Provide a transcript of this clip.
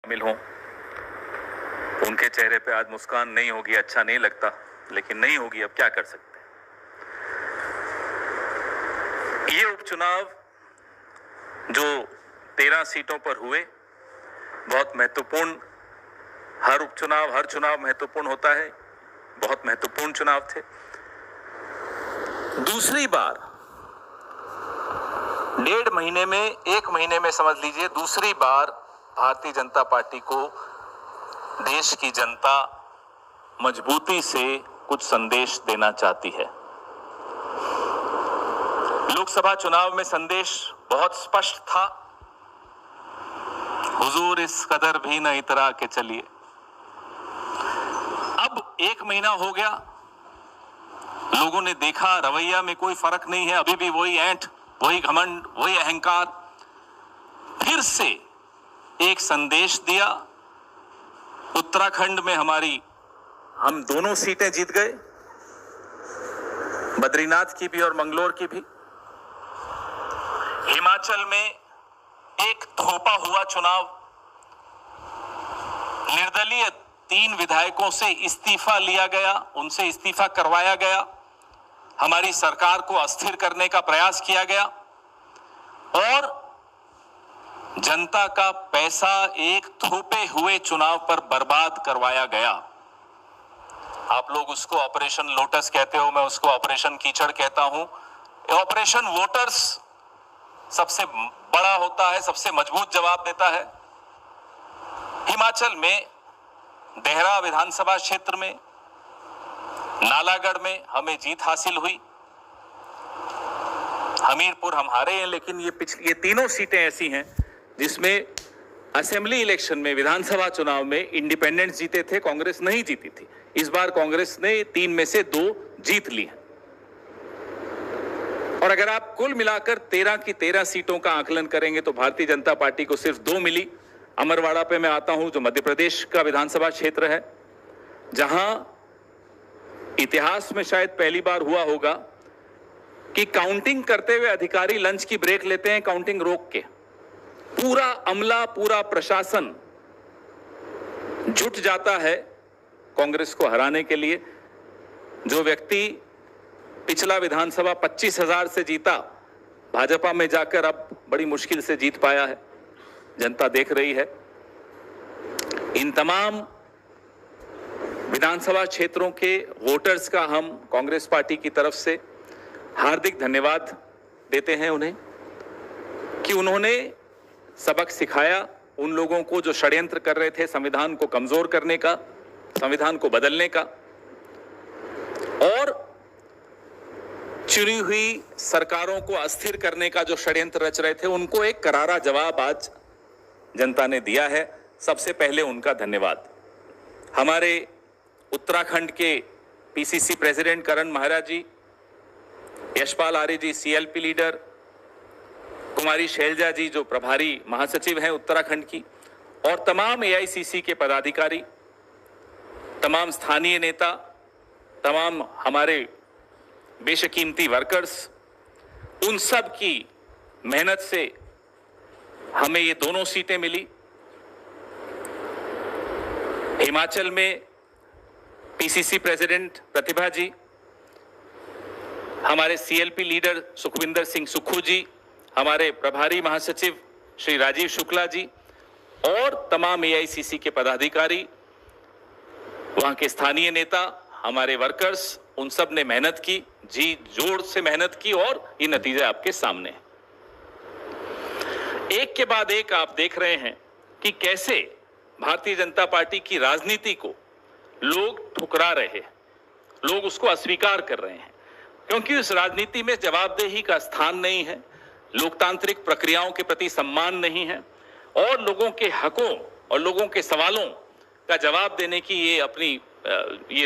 शामिल हों। उनके चेहरे पे आज मुस्कान नहीं होगी, अच्छा नहीं लगता, लेकिन नहीं होगी, अब क्या कर सकते हैं। ये उपचुनाव जो 13 सीटों पर हुए, बहुत महत्वपूर्ण, हर उपचुनाव हर चुनाव महत्वपूर्ण होता है, बहुत महत्वपूर्ण चुनाव थे। दूसरी बार 1 महीने में समझ लीजिए, दूसरी बार भारतीय जनता पार्टी को देश की जनता मजबूती से कुछ संदेश देना चाहती है। लोकसभा चुनाव में संदेश बहुत स्पष्ट था, हुजूर इस कदर भी न इतरा के चलिए। अब 1 महीना हो गया, लोगों ने देखा रवैया में कोई फर्क नहीं है, अभी भी वही ऐंठ, वही घमंड, वही अहंकार। फिर से एक संदेश दिया। उत्तराखंड में हम दोनों सीटें जीत गए, बद्रीनाथ की भी और मंगलोर की भी। हिमाचल में एक धोपा हुआ चुनाव, निर्दलीय 3 विधायकों से इस्तीफा लिया गया, उनसे इस्तीफा करवाया गया, हमारी सरकार को अस्थिर करने का प्रयास किया गया और जनता का पैसा एक थोपे हुए चुनाव पर बर्बाद करवाया गया। आप लोग उसको ऑपरेशन लोटस कहते हो, मैं उसको ऑपरेशन कीचड़ कहता हूं। ऑपरेशन वोटर्स सबसे बड़ा होता है, सबसे मजबूत जवाब देता है। हिमाचल में देहरा विधानसभा क्षेत्र में, नालागढ़ में हमें जीत हासिल हुई। हमीरपुर हम हारे हैं, लेकिन ये तीनों सीटें ऐसी हैं जिसमें असेंबली इलेक्शन में, विधानसभा चुनाव में इंडिपेंडेंट्स जीते थे, कांग्रेस नहीं जीती थी। इस बार कांग्रेस ने 3 में से 2 जीत ली हैं। और अगर आप कुल मिलाकर 13 की 13 सीटों का आकलन करेंगे तो भारतीय जनता पार्टी को सिर्फ 2 मिली। अमरवाड़ा पे मैं आता हूं, जो मध्य प्रदेश का विधानसभा क्षेत्र है, जहां इतिहास में शायद पहली बार हुआ होगा कि काउंटिंग करते हुए अधिकारी लंच की ब्रेक लेते हैं, काउंटिंग रोक के। पूरा अमला, पूरा प्रशासन जुट जाता है कांग्रेस को हराने के लिए। जो व्यक्ति पिछला विधानसभा 25,000 से जीता, भाजपा में जाकर अब बड़ी मुश्किल से जीत पाया है। जनता देख रही है। इन तमाम विधानसभा क्षेत्रों के वोटर्स का हम कांग्रेस पार्टी की तरफ से हार्दिक धन्यवाद देते हैं उन्हें कि उन्होंने सबक सिखाया उन लोगों को जो षड्यंत्र कर रहे थे संविधान को कमजोर करने का, संविधान को बदलने का, और चुनी हुई सरकारों को अस्थिर करने का जो षड्यंत्र रच रहे थे, उनको एक करारा जवाब आज जनता ने दिया है। सबसे पहले उनका धन्यवाद। हमारे उत्तराखंड के पीसीसी प्रेसिडेंट करण महाराज जी, यशपाल आर्य जी सीएलपी लीडर, कुमारी शैलजा जी जो प्रभारी महासचिव हैं उत्तराखंड की, और तमाम एआईसीसी के पदाधिकारी, तमाम स्थानीय नेता, तमाम हमारे बेशकीमती वर्कर्स, उन सब की मेहनत से हमें ये दोनों सीटें मिली। हिमाचल में पीसीसी प्रेसिडेंट प्रतिभा जी, हमारे सीएलपी लीडर सुखविंदर सिंह सुक्खू जी, हमारे प्रभारी महासचिव श्री राजीव शुक्ला जी और तमाम एआईसीसी के पदाधिकारी, वहां के स्थानीय नेता, हमारे वर्कर्स, उन सब ने मेहनत की, जी जोर से मेहनत की, और ये नतीजे आपके सामने हैं। एक के बाद एक आप देख रहे हैं कि कैसे भारतीय जनता पार्टी की राजनीति को लोग ठुकरा रहे हैं, लोग उसको अस्वीकार कर रहे हैं, क्योंकि उस राजनीति में जवाबदेही का स्थान नहीं है, लोकतांत्रिक प्रक्रियाओं के प्रति सम्मान नहीं है, और लोगों के हकों और लोगों के सवालों का जवाब देने की ये अपनी ये